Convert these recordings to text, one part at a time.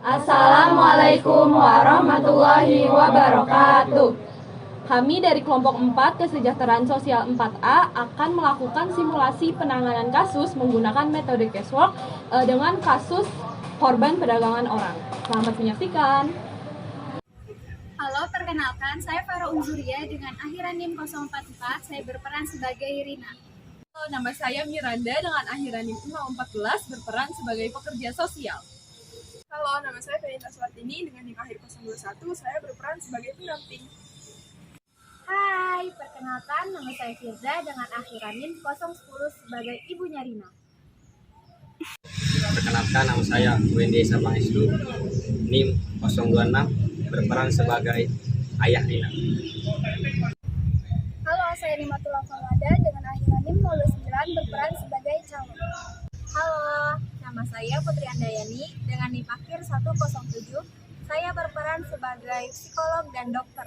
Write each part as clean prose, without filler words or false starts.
Assalamualaikum warahmatullahi wabarakatuh. Kami dari kelompok 4 Kesejahteraan Sosial 4A akan melakukan simulasi penanganan kasus menggunakan metode casework dengan kasus korban perdagangan orang. Selamat menyaksikan. Halo, perkenalkan saya Farah Unzuria dengan akhiran NIM 044. Saya berperan sebagai Rina. Halo, nama saya Miranda dengan akhiran NIM 014 berperan sebagai pekerja sosial. Halo, nama saya Fenita Swatini dengan NIM akhir 021. Saya berperan sebagai pendamping. Hai, perkenalkan nama saya Firza dengan akhiran NIM 010 sebagai ibunya Rina. Perkenalkan, nama saya Wendy Sabang Islu, NIM 026, berperan sebagai ayah Rina. Halo, saya Nimatullah Famada dengan akhiran NIM 09 berperan sebagai calon. Halo, nama saya Putri Andayani dengan NIM akhir 107. Saya berperan sebagai psikolog dan dokter.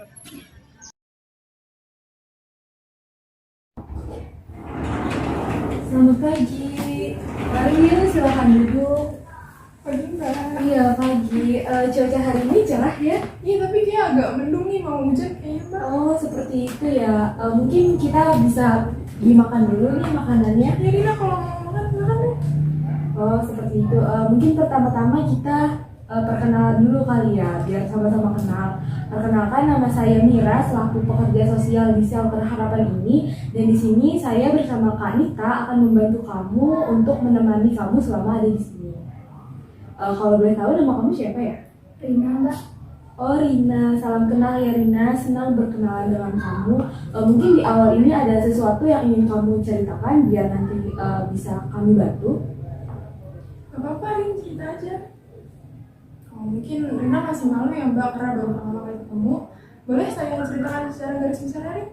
Selamat pagi. Mari silahkan duduk. Pagi Mbak. Iya pagi. Cuaca hari ini cerah ya? Iya, tapi dia agak mendung nih, mau hujan kayaknya Mbak. Oh seperti itu ya. Mungkin kita bisa dimakan dulu nih makanannya. Ya Rina, kalau mau makan deh. Oh seperti itu. Mungkin pertama-tama kita perkenalan dulu kali ya, biar sama-sama kenal. Perkenalkan, nama saya Mira selaku pekerja sosial di Shelter Harapan ini, dan di sini saya bersama Kak Nita akan membantu kamu untuk menemani kamu selama ada di sini. Kalau boleh tahu nama kamu siapa ya? Rina, Mbak. Oh Rina, salam kenal ya Rina, senang berkenalan dengan kamu. Mungkin di awal ini ada sesuatu yang ingin kamu ceritakan biar nanti bisa kami bantu. Gak apa-apa, Rin, cerita aja. Mungkin Rina masih malu ya Mbak, karena baru pertama kali ketemu. Boleh saya ceritakan secara garis besar, Rin?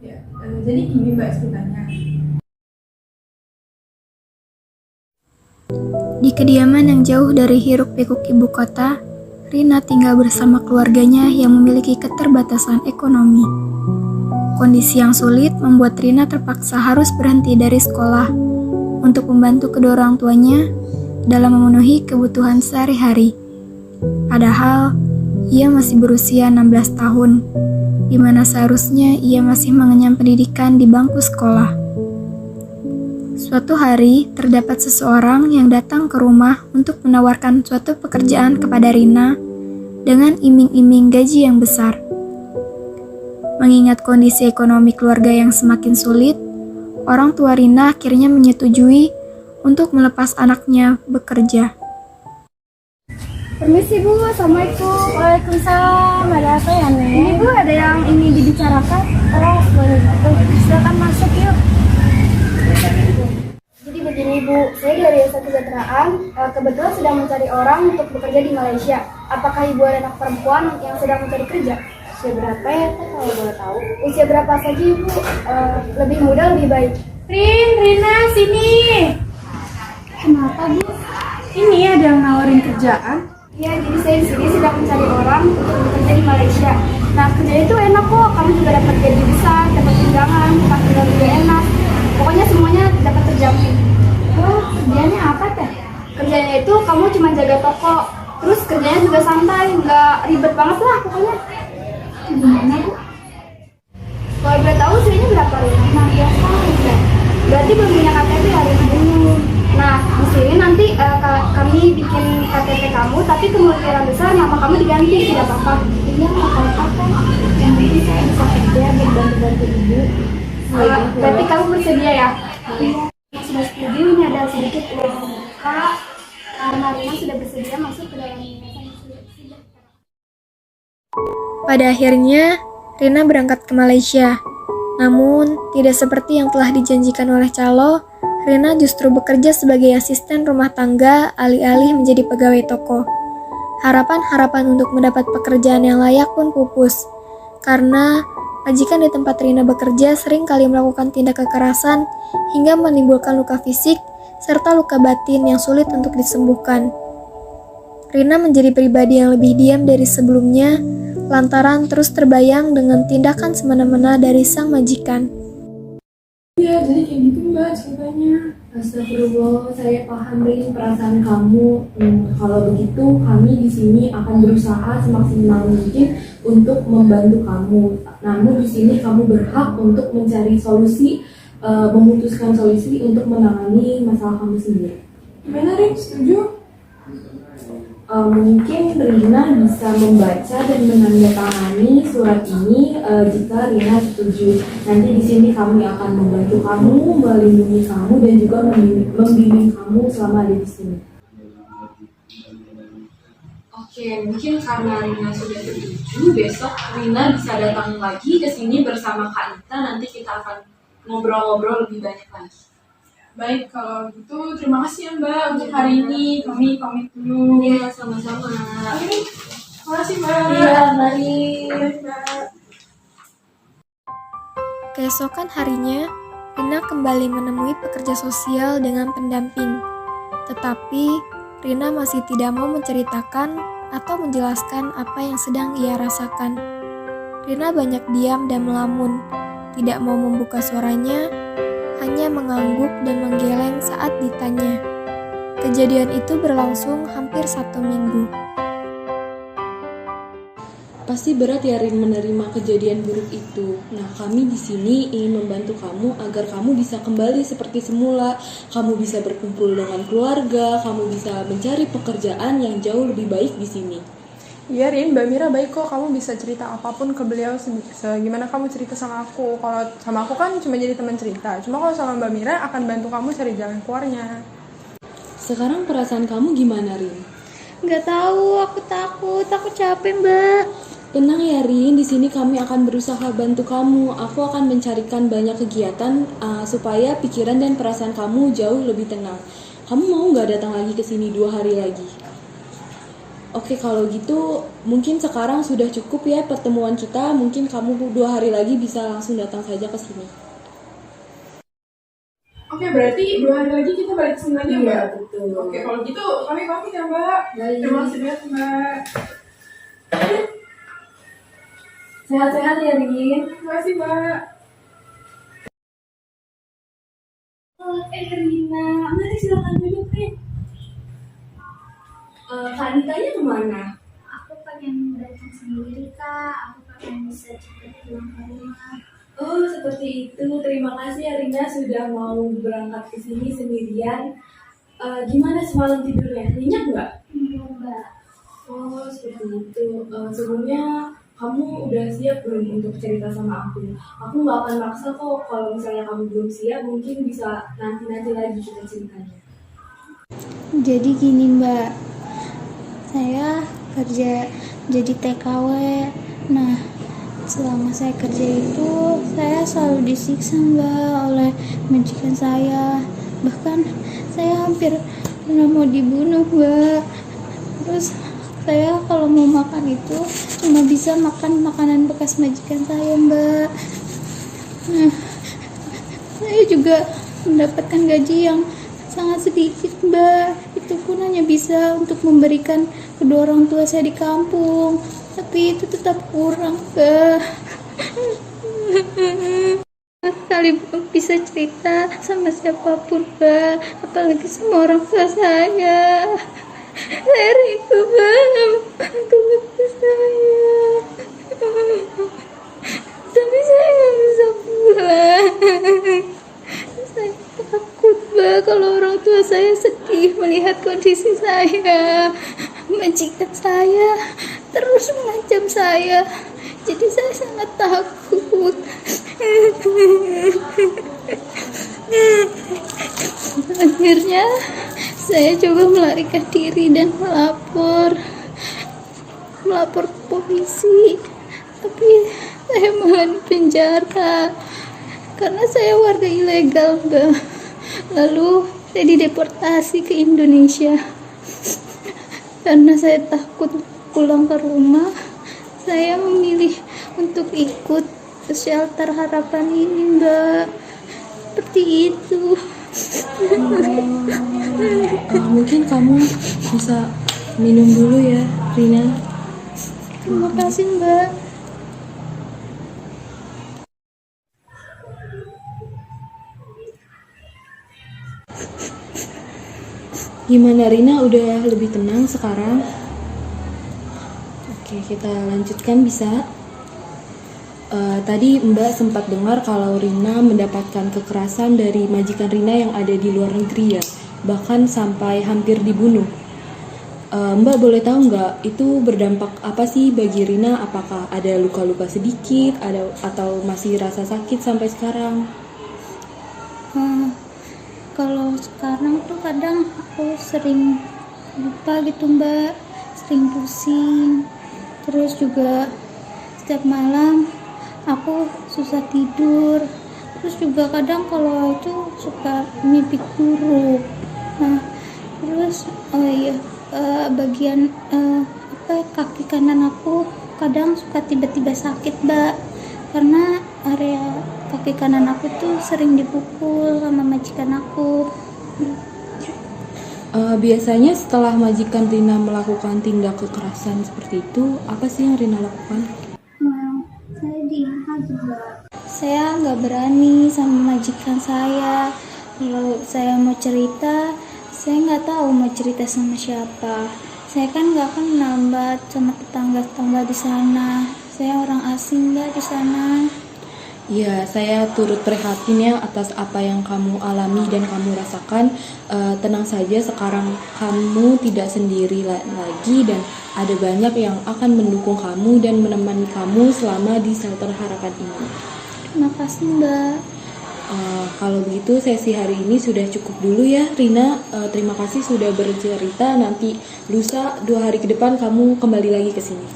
Ya, jadi gini Mbak ceritanya. Di kediaman yang jauh dari hiruk-pikuk ibu kota, Rina tinggal bersama keluarganya yang memiliki keterbatasan ekonomi. Kondisi yang sulit membuat Rina terpaksa harus berhenti dari sekolah untuk membantu kedua orang tuanya dalam memenuhi kebutuhan sehari-hari. Padahal, ia masih berusia 16 tahun, di mana seharusnya ia masih mengenyam pendidikan di bangku sekolah. Suatu hari, terdapat seseorang yang datang ke rumah untuk menawarkan suatu pekerjaan kepada Rina dengan iming-iming gaji yang besar. Mengingat kondisi ekonomi keluarga yang semakin sulit, orang tua Rina akhirnya menyetujui untuk melepas anaknya bekerja. Permisi Bu, Assalamualaikum. Waalaikumsalam, ada apa ya Nek? Ini Bu, ada yang ingin dibicarakan. Oh, boleh. Silakan masuk yuk. Jadi begini Bu, saya dari Desa Kesejahteraan kebetulan sedang mencari orang untuk bekerja di Malaysia. Apakah Ibu ada anak perempuan yang sedang mencari kerja? Usia berapa ya kalau boleh tahu? Usia berapa saja Ibu? Lebih muda lebih baik. Rina, sini. Kenapa Bu? Ini ada yang nawarin kerjaan. Ya, jadi saya di sini sedang mencari orang untuk bekerja di Malaysia. Nah, kerjanya itu enak kok. Kamu juga dapat gaji besar, dapat tunjangan, tempat tinggal juga enak. Pokoknya semuanya dapat terjamin. Oh, kerjanya apa teh? Kerjanya itu kamu cuma jaga toko. Terus kerjanya juga santai, nggak ribet banget lah pokoknya. Gimana Bu? Kalau boleh tahu usianya berapa Rina? 16 tahun teh. Berarti belum punya KTP ya Rina? Nah, di sini nanti kami bikin KTP kamu, tapi kemungkinan besar nama kamu diganti, tidak apa-apa. Iya, nggak apa-apa kan. Yang penting saya bisa kerja dan bantu-bantu Ibu. Berarti kamu bersedia ya? Sudah setuju, ini ada sedikit uang muka karena Rina sudah bersedia masuk ke dalam yayasan sejahtera. Pada akhirnya, Rina berangkat ke Malaysia. Namun, tidak seperti yang telah dijanjikan oleh calo, Rina justru bekerja sebagai asisten rumah tangga alih-alih menjadi pegawai toko. Harapan-harapan untuk mendapat pekerjaan yang layak pun pupus, karena majikan di tempat Rina bekerja sering kali melakukan tindak kekerasan hingga menimbulkan luka fisik serta luka batin yang sulit untuk disembuhkan. Rina menjadi pribadi yang lebih diam dari sebelumnya, lantaran terus terbayang dengan tindakan semena-mena dari sang majikan. Iya, jadi kayak gitu Mbak ceritanya. Astagfirullah, saya paham Rin perasaan kamu. Kalau begitu, kami di sini akan berusaha semaksimal mungkin untuk membantu kamu. Namun di sini kamu berhak untuk mencari solusi, memutuskan solusi untuk menangani masalah kamu sendiri. Gimana Rin, setuju? Mungkin Rina bisa membaca dan menandatangani surat ini jika Rina setuju. Nanti di sini kami akan membantu kamu, melindungi kamu dan juga membimbing kamu selama ada di sini. Oke, mungkin karena Rina sudah setuju, besok Rina bisa datang lagi ke sini bersama Kak Nita. Nanti kita akan ngobrol-ngobrol lebih banyak lagi. Baik, kalau gitu terima kasih ya Mbak untuk hari ini. Kami pamit dulu. Iya, sama-sama. Terima kasih Mbak. Iya, mari. Baik, Mbak. Keesokan harinya, Rina kembali menemui pekerja sosial dengan pendamping. Tetapi, Rina masih tidak mau menceritakan atau menjelaskan apa yang sedang ia rasakan. Rina banyak diam dan melamun, tidak mau membuka suaranya, hanya mengangguk dan menggeleng saat ditanya. Kejadian itu berlangsung hampir 1 minggu. Pasti berat ya Rin menerima kejadian buruk itu. Nah, kami di sini ingin membantu kamu agar kamu bisa kembali seperti semula. Kamu bisa berkumpul dengan keluarga, kamu bisa mencari pekerjaan yang jauh lebih baik di sini. Iya Rin, Mbak Mira baik kok, kamu bisa cerita apapun ke beliau segimana kamu cerita sama aku. Kalau sama aku kan cuma jadi teman cerita, cuma kalau sama Mbak Mira akan bantu kamu cari jalan keluarnya. Sekarang perasaan kamu gimana Rin? Nggak tahu, aku takut capek Mbak. Tenang ya Rin, di sini kami akan berusaha bantu kamu. Aku akan mencarikan banyak kegiatan supaya pikiran dan perasaan kamu jauh lebih tenang. Kamu mau nggak datang lagi ke sini 2 hari lagi? Oke, kalau gitu mungkin sekarang sudah cukup ya pertemuan kita. Mungkin kamu 2 hari lagi bisa langsung datang saja ke sini. Oke, berarti 2 hari lagi kita balik ke sini lagi ya Mbak? Betul. Oke, kalau gitu kami pamit ya Mbak. Baik. Terima kasih banyak Mbak. Sehat-sehat ya Rin. Terima kasih Mbak. Rina, mari silakan duduk Rin. Kak Nitanya kemana? Aku pengen datang sendiri Kak, aku pengen bisa cepat pulang ke rumah. Oh, seperti itu. Terima kasih ya Rina sudah mau berangkat ke sini sendirian. Gimana semalam tidurnya? Nyenyak nggak? Enggak Mbak. Oh, seperti itu. Sebelumnya kamu udah siap belum untuk cerita sama aku? Aku nggak akan maksa kok. Kalau misalnya kamu belum siap, mungkin bisa nanti lagi kita ceritanya. Jadi gini Mbak, saya kerja jadi TKW. Nah, selama saya kerja itu saya selalu disiksa Mbak oleh majikan saya. Bahkan saya hampir pernah mau dibunuh Mbak. Terus saya kalau mau makan itu cuma bisa makan makanan bekas majikan saya Mbak. Nah, saya juga mendapatkan gaji yang sangat sedikit Mbak. Itu pun hanya bisa untuk memberikan kedua orang tua saya di kampung. Tapi itu tetap kurang Mbak. Kali belum bisa cerita sama siapapun Mbak, apalagi sama orang tua saya. Saya rindu banget keluarga saya. Tapi saya nggak bisa pulang. Saya takut Mbak kalau orang tua saya sedih melihat kondisi saya. Majikan saya terus mengancam saya. Jadi saya sangat takut. Akhirnya saya coba melarikan diri dan melapor ke polisi. Tapi saya malah dipenjara karena saya warga ilegal Mbak. Lalu saya dideportasi ke Indonesia. Karena saya takut pulang ke rumah, saya memilih untuk ikut ke shelter harapan ini Mbak. Seperti itu. Mungkin kamu bisa minum dulu ya Rina. Terima kasih Mbak. Gimana Rina, udah lebih tenang sekarang? Oke, kita lanjutkan bisa. Tadi Mbak sempat dengar kalau Rina mendapatkan kekerasan dari majikan Rina yang ada di luar negeri ya, bahkan sampai hampir dibunuh. Mbak boleh tahu nggak itu berdampak apa sih bagi Rina? Apakah ada luka-luka sedikit, atau masih rasa sakit sampai sekarang? Kalau sekarang tuh kadang aku sering lupa gitu Mbak, sering pusing, terus juga setiap malam aku susah tidur, terus juga kadang kalau itu suka mimpi buruk. Nah terus bagian kaki kanan aku kadang suka tiba-tiba sakit Mbak, karena area kaki kanan aku tuh sering dipukul sama majikan aku. Biasanya setelah majikan Rina melakukan tindak kekerasan seperti itu, apa sih yang Rina lakukan? Saya diam aja Mbak. Saya nggak berani sama majikan saya. Kalau saya mau cerita, saya nggak tahu mau cerita sama siapa. Saya kan nggak kenal Mbak sama tetangga-tetangga di sana. Saya orang asing Mbak di sana. Ya, saya turut prihatin ya atas apa yang kamu alami dan kamu rasakan. Tenang saja, sekarang kamu tidak sendiri lagi dan ada banyak yang akan mendukung kamu dan menemani kamu selama di shelter harapan ini. Terima kasih Mbak. Kalau begitu sesi hari ini sudah cukup dulu ya Rina. Terima kasih sudah bercerita. Nanti lusa 2 hari ke depan kamu kembali lagi ke sini.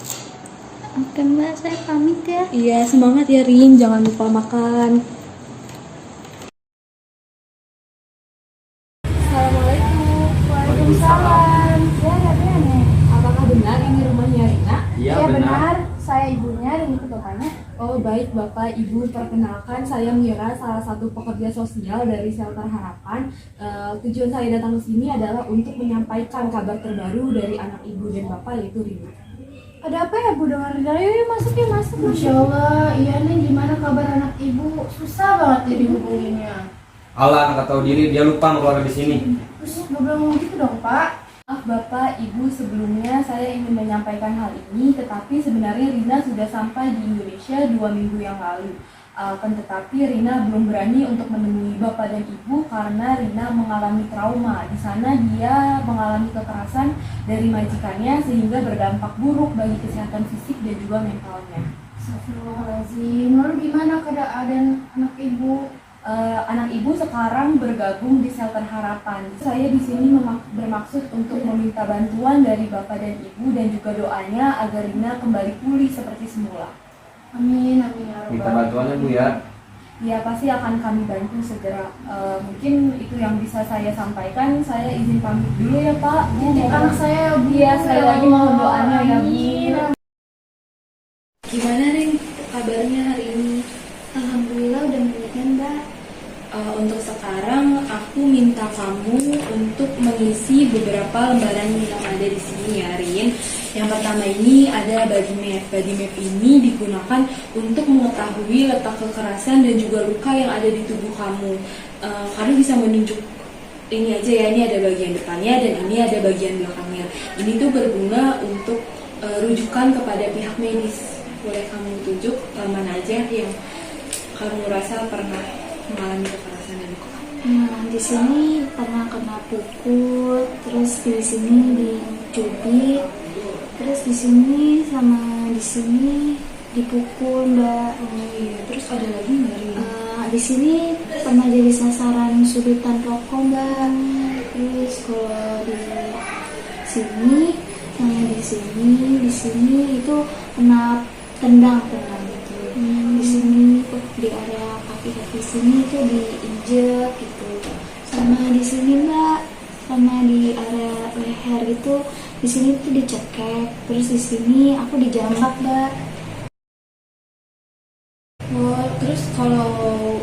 Oke Mbak, saya pamit ya. Iya, semangat ya Rin, jangan lupa makan. Assalamualaikum. Waalaikumsalam. Ya, apakah benar ini rumahnya Rina? Iya benar. Saya ibunya dan ikut bapaknya. Oh baik Bapak Ibu, perkenalkan saya Mira, salah satu pekerja sosial dari Shelter Harapan. Tujuan saya datang ke sini adalah untuk menyampaikan kabar terbaru dari anak ibu dan bapak yaitu Rina. Ada apa ya Bu dengan Rina? Yuk masuk ya, masuk. Masya Allah, iya nih gimana kabar anak ibu? Susah banget ya dihubunginnya. Allah nggak tahu diri, dia lupa mau keluar di sini. Terus nggak boleh ngomong gitu dong Pak. Maaf Bapak, Ibu, sebelumnya saya ingin menyampaikan hal ini, tetapi sebenarnya Rina sudah sampai di Indonesia 2 minggu yang lalu. Tetapi Rina belum berani untuk menemui Bapak dan Ibu karena Rina mengalami trauma. Di sana dia mengalami kekerasan dari majikannya sehingga berdampak buruk bagi kesehatan fisik dan juga mentalnya. Astagfirullahaladzim, lalu gimana keadaan anak ibu? Anak ibu sekarang bergabung di Shelter Harapan. Saya di sini bermaksud untuk meminta bantuan dari Bapak dan Ibu dan juga doanya agar Rina kembali pulih seperti semula. Amin, amin ya Minta Rabbal. bantuannya Bu ya. Ya pasti akan kami bantu segera. Mungkin itu yang bisa saya sampaikan. Saya izin pamit dulu ya Pak. Titip anak saya ya Bu. Iya, sekali lagi mohon doanya ya Bu. Amin. Gimana Rin kabarnya hari ini? Alhamdulillah udah mendingan Mbak. Untuk sekarang aku minta kamu untuk mengisi beberapa lembaran yang ada di sini ya Rin. Yang pertama ini ada body map. Body map ini digunakan untuk mengetahui letak kekerasan dan juga luka yang ada di tubuh kamu. Kamu bisa menunjuk ini aja ya, ini ada bagian depannya dan ini ada bagian belakangnya. Ini tuh berguna untuk rujukan kepada pihak medis. Boleh kamu tunjuk mana aja yang kamu rasa pernah mengalami kekerasan dan luka? Nah, di sini pernah kena pukul, terus di sini dicubit, terus di sini sama di sini dipukul Mbak. Oh iya, terus ada lagi nggak Rin? Di sini pernah jadi sasaran sudutan rokok Mbak. Terus kalau di sini sama di sini itu kena tendang gitu. Di sini di area kaki sini itu diinjek gitu. Sama di sini Mbak, sama di area leher itu di sini tuh dicekek. Terus di sini aku dijambak Mbak. Oh, terus kalau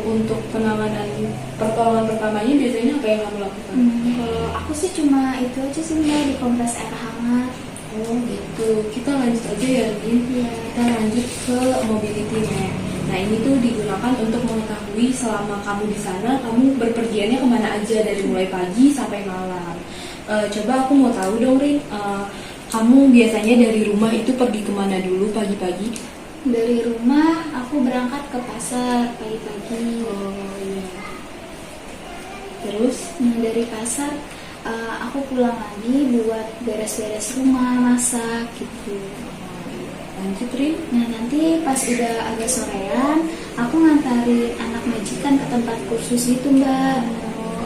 untuk pertolongan pertamanya biasanya apa yang kamu lakukan? Kalau aku sih cuma itu aja sih Mbak, dikompres air hangat. Oh gitu, kita lanjut aja ya Rin. Kita lanjut ke mobility map. Nah ini tuh digunakan untuk mengetahui selama kamu di sana, kamu berpergiannya kemana aja dari mulai pagi sampai malam. Coba aku mau tahu dong Rin, kamu biasanya dari rumah itu pergi kemana dulu pagi-pagi? Dari rumah aku berangkat ke pasar pagi-pagi. Oh iya. Terus? Nah, dari pasar aku pulang lagi buat beres-beres rumah, masak gitu. Lanjut Rin. Nah, nanti pas udah agak sorean, aku ngantarin anak majikan ke tempat kursus gitu, Mbak.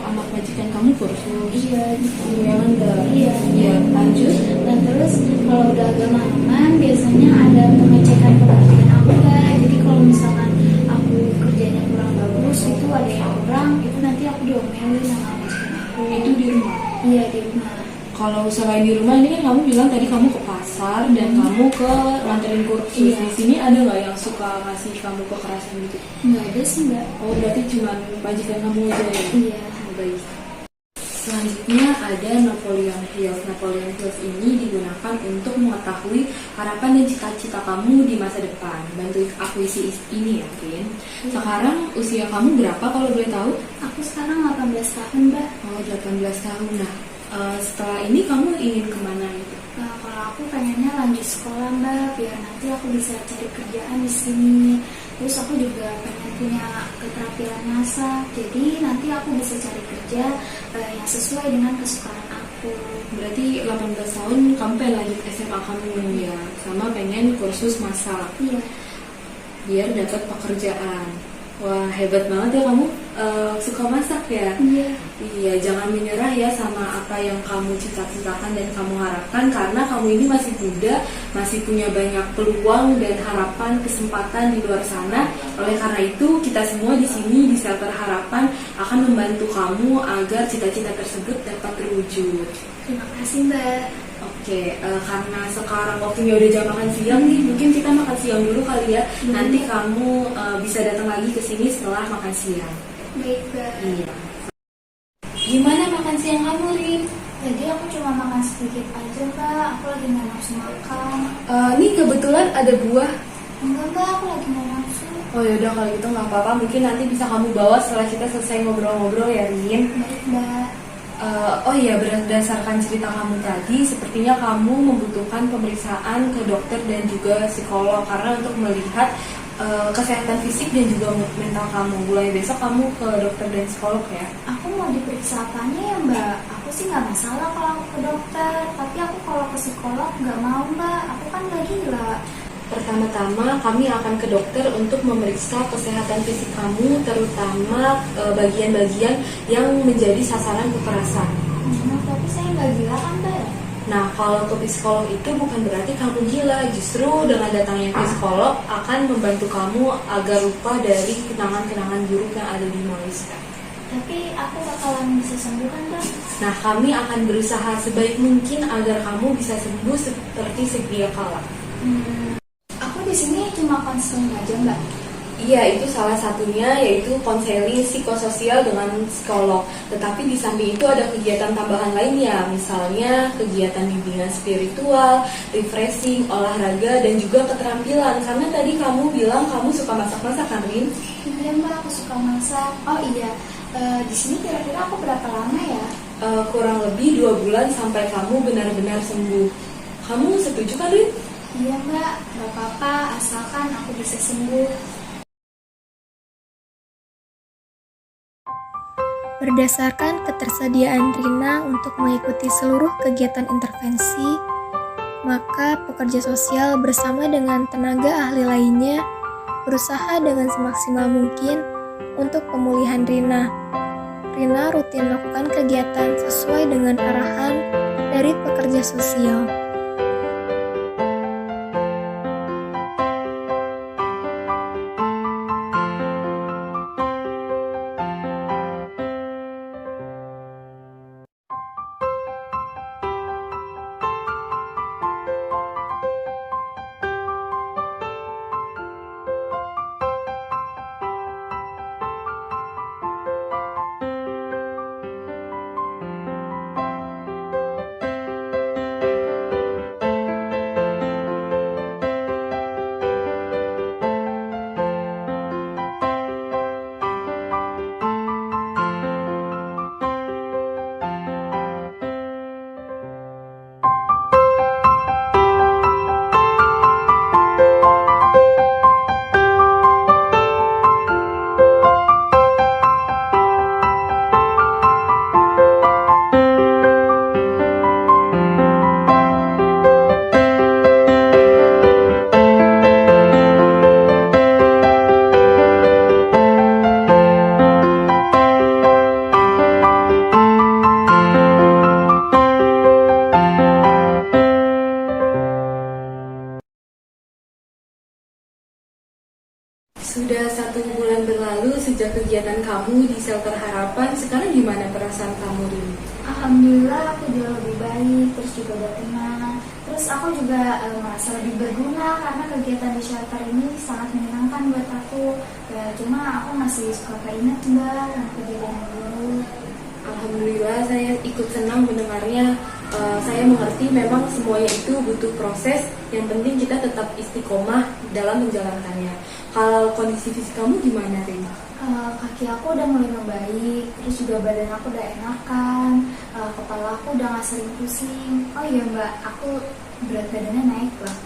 Anak majikan kamu kursus? Iya, gitu. Ya bener. Iya. Ya, lanjut. Dan terus kalau udah agak malaman, biasanya ada pengecekan kebersihan aku, Mbak. Jadi kalau misalkan aku kerjanya kurang bagus, itu ada yang kurang, itu nanti aku diomelin sama majikan aku. Itu di rumah? Iya, di rumah. Kalau selain di rumah, ini kan kamu bilang tadi kamu ke pasar dan kamu ke nganterin kursus. Iya. Di sini ada nggak yang suka ngasih kamu kekerasan gitu? Nggak ada sih, Mbak. Oh, berarti cuma majikan kamu aja ya? Iya. Oh, baik. Selanjutnya ada Napoleon Hills. Napoleon Hills ini digunakan untuk mengetahui harapan dan cita-cita kamu di masa depan. Bantu aku isi ini ya, Rin. Sekarang usia kamu berapa kalau boleh tahu? Aku sekarang 18 tahun, Mbak. Oh, 18 tahun. Nah, setelah ini kamu ingin kemana gitu? Nah, kalau aku pengennya lanjut sekolah, Mbak, biar nanti aku bisa cari kerjaan di sini. Terus aku juga pengen punya keterampilan masak. Jadi nanti aku bisa cari kerja yang sesuai dengan kesukaan aku. Berarti 18 tahun kamu pengen lanjut SMA kamu ya, sama pengen kursus masak Iya. biar dapat pekerjaan. Wah, hebat banget ya kamu, suka masak ya? Iya. Iya, jangan menyerah ya sama apa yang kamu cita-citakan dan kamu harapkan, karena kamu ini masih muda, masih punya banyak peluang dan harapan, kesempatan di luar sana. Oleh karena itu, kita semua di sini di Shelter Harapan akan membantu kamu agar cita-cita tersebut dapat terwujud. Terima kasih, Mbak. Oke, karena sekarang waktunya udah jam makan siang nih, mungkin kita makan siang dulu kali ya. Nanti kamu bisa datang lagi ke sini setelah makan siang. Baik, Mbak. Iya. Gimana makan siang kamu, Rin? Jadi aku cuma makan sedikit aja, Mbak. Aku lagi nggak nafsu makan. Ini kebetulan ada buah. Enggak, Mbak. Aku lagi nggak nafsu. Oh yaudah, kalau gitu nggak apa-apa. Mungkin nanti bisa kamu bawa setelah kita selesai ngobrol-ngobrol ya, Rin. Baik, Mbak. Oh iya, berdasarkan cerita kamu tadi, sepertinya kamu membutuhkan pemeriksaan ke dokter dan juga psikolog, karena untuk melihat kesehatan fisik dan juga mental kamu. Mulai besok kamu ke dokter dan psikolog ya. Aku mau diperiksa apanya ya, Mbak? Aku sih nggak masalah kalau aku ke dokter, tapi aku kalau ke psikolog nggak mau, Mbak. Aku kan nggak gila. Pertama-tama kami akan ke dokter untuk memeriksa kesehatan fisik kamu, terutama bagian-bagian yang menjadi sasaran kekerasan. Tapi saya nggak gila kan, Mbak? Nah, kalau ke psikolog itu bukan berarti kamu gila. Justru dengan datangnya ke psikolog akan membantu kamu agar lupa dari kenangan-kenangan buruk yang ada di Malaysia. Tapi aku bakalan bisa sembuh kan, Mbak? Nah, kami akan berusaha sebaik mungkin agar kamu bisa sembuh seperti sedia kala. Aku di sini cuma konseling aja, Mbak. Iya, itu salah satunya, yaitu konseling psikososial dengan psikolog. Tetapi di samping itu ada kegiatan tambahan lainnya, misalnya kegiatan bimbingan spiritual, refreshing, olahraga, dan juga keterampilan. Karena tadi kamu bilang kamu suka masak-masak kan, Rin? Iya, Mbak, aku suka masak. Oh iya, di sini kira-kira aku berapa lama ya? Kurang lebih 2 bulan sampai kamu benar-benar sembuh. Kamu setuju kan, Rin? Iya, Mbak, gak apa-apa, asalkan aku bisa sembuh. Berdasarkan ketersediaan Rina untuk mengikuti seluruh kegiatan intervensi, maka pekerja sosial bersama dengan tenaga ahli lainnya berusaha dengan semaksimal mungkin untuk pemulihan Rina. Rina rutin melakukan kegiatan sesuai dengan arahan dari pekerja sosial. kegiatan kamu di shelter harapan. Sekarang gimana perasaan kamu, Rin? Alhamdulillah aku jauh lebih baik, terus juga udah tenang. Terus aku juga merasa lebih berguna karena kegiatan di shelter ini sangat menyenangkan buat aku. Ya, cuma aku masih suka keinget Mbak yang kejadian yang dulu. Alhamdulillah saya ikut senang mendengarnya. Saya mengerti memang semuanya itu butuh proses. Yang penting kita tetap istiqomah dalam menjalankannya. Kalau kondisi fisik kamu gimana, Rin? Kaki aku udah mulai membaik, terus juga badan aku udah enakan, kepala aku udah gak sering pusing. Oh iya Mbak, aku berat badannya naik loh.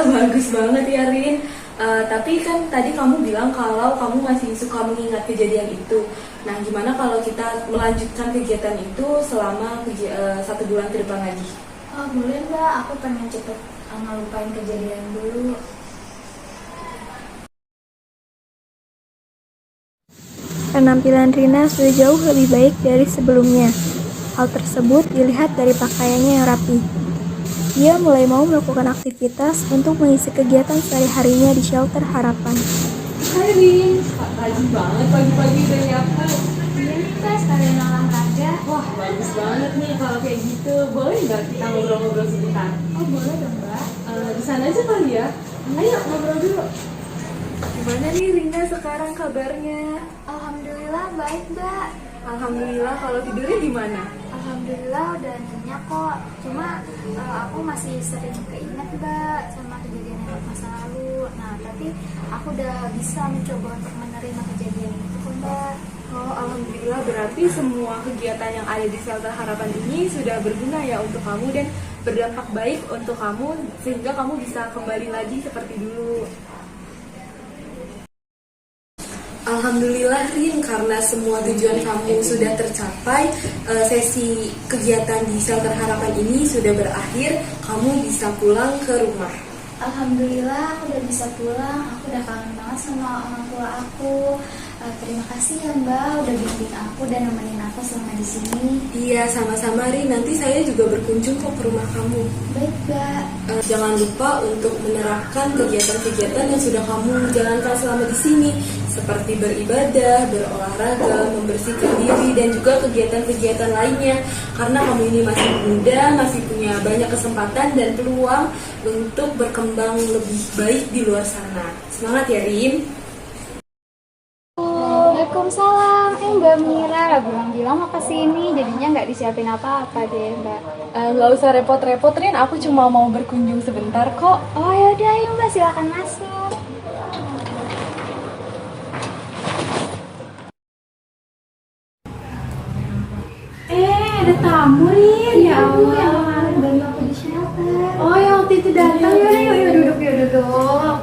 Bagus banget ya, Rin. Tapi kan tadi kamu bilang kalau kamu masih suka mengingat kejadian itu. Nah, gimana kalau kita melanjutkan kegiatan itu selama 1 bulan ke depan lagi? Oh boleh Mbak, aku pengen cepet ngelupain kejadian dulu. Penampilan Rina sudah jauh lebih baik dari sebelumnya. Hal tersebut dilihat dari pakaiannya yang rapi. Dia mulai mau melakukan aktivitas untuk mengisi kegiatan sehari-harinya di shelter harapan. Hai Rin, pagi banget pagi-pagi udah nyapu. Iya nih Kak, sekalian olahraga. Wah bagus banget nih kalau kayak gitu. Boleh nggak kita ngobrol-ngobrol sebentar? Oh boleh dong Mbak. Di sana aja kali ya. Ayo ngobrol dulu. Gimana nih Rina sekarang kabarnya? Alhamdulillah baik Mbak. Alhamdulillah, kalau tidurnya gimana? Alhamdulillah udah nyenyak kok. Cuma aku masih sering keinget Mbak sama kejadian yang masa lalu. Nah tapi aku udah bisa mencoba untuk menerima kejadian itu kok Mbak. Oh, alhamdulillah, berarti semua kegiatan yang ada di shelter harapan ini sudah berguna ya untuk kamu dan berdampak baik untuk kamu sehingga kamu bisa kembali lagi seperti dulu. Alhamdulillah Rin, karena semua tujuan kamu sudah tercapai, sesi kegiatan di shelter harapan ini sudah berakhir, kamu bisa pulang ke rumah. Alhamdulillah aku udah bisa pulang. Aku udah kangen banget sama orang tua aku. Terima kasih ya Mbak udah bimbing aku dan nemenin aku selama di sini. Iya, sama-sama Rin. Nanti saya juga berkunjung kok ke rumah kamu. Baik Mbak. Jangan lupa untuk menerapkan kegiatan-kegiatan yang sudah kamu jalankan selama di sini, seperti beribadah, berolahraga, membersihkan diri, dan juga kegiatan-kegiatan lainnya. Karena kamu ini masih muda, masih punya banyak kesempatan dan peluang untuk berkembang lebih baik di luar sana. Semangat ya Rin! Waalaikumsalam. Mbak Mira bilang mau kesini, jadinya nggak disiapin apa-apa deh Mbak. Nggak usah repot-repot Rin, aku cuma mau berkunjung sebentar kok. Oh yaudah, ayo Mbak silakan masuk. Ada tamu Rin. Ya Ibu yang Allah. kemarin bantu aku di shelter. Oh, yang waktu itu datang. Yuk duduk.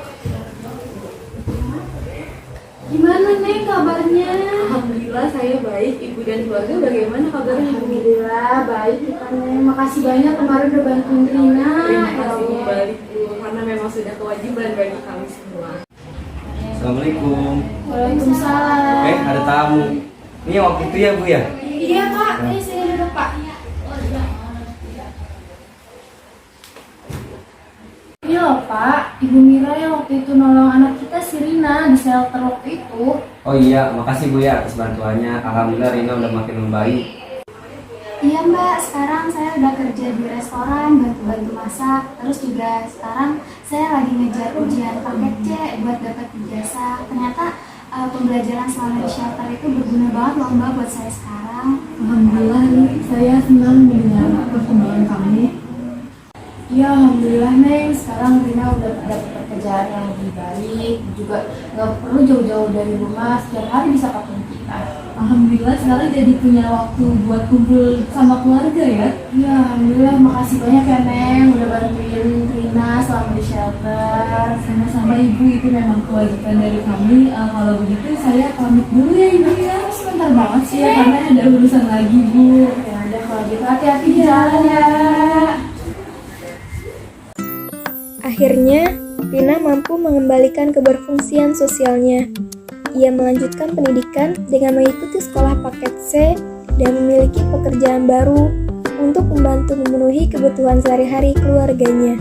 Gimana Neng kabarnya? Alhamdulillah saya baik. Ibu dan keluarga bagaimana kabarnya? Alhamdulillah baik kita Neng. Makasih banyak kemarin udah bantuin Rina. Terima kasih kembali Bu, karena memang sudah kewajiban bagi kami semua. Assalamualaikum. Waalaikumsalam. Ada tamu. Ini yang waktu itu ya Bu ya? Iya Pak, ini sini duduk Pak. Ini loh Pak, Ibu Mira yang waktu itu nolong anak kita si Rina di shelter waktu itu. Oh iya, makasih Bu ya atas bantuannya. Alhamdulillah Rina udah makin membaik. Iya Mbak, sekarang saya udah kerja di restoran, bantu-bantu masak. Terus juga sekarang saya lagi ngejar ujian paket C buat dapat ijazah. Ternyata pembelajaran selama di shelter itu berguna banget loh Mbak buat saya sekarang. Alhamdulillah nih, saya senang mendengar perkembangan kamu. Ya Alhamdulillah Neng, sekarang Rina udah dapat pekerjaan yang lebih baik. Juga nggak perlu jauh-jauh dari rumah, setiap hari bisa ketemu kita. Alhamdulillah sekarang jadi punya waktu buat kumpul sama keluarga ya. Ya Alhamdulillah, makasih banyak ya Neng udah bantuin Rina selama di shelter. Sama-sama Ibu, itu memang kewajiban dari kami. Kalau begitu saya pamit dulu ya Ibu ya. Sebentar banget sih ya, karena ada urusan lagi Bu. Ya udah kalau gitu hati-hati di jalan ya. Akhirnya, Rina mampu mengembalikan keberfungsian sosialnya. Ia melanjutkan pendidikan dengan mengikuti sekolah paket C dan memiliki pekerjaan baru untuk membantu memenuhi kebutuhan sehari-hari keluarganya.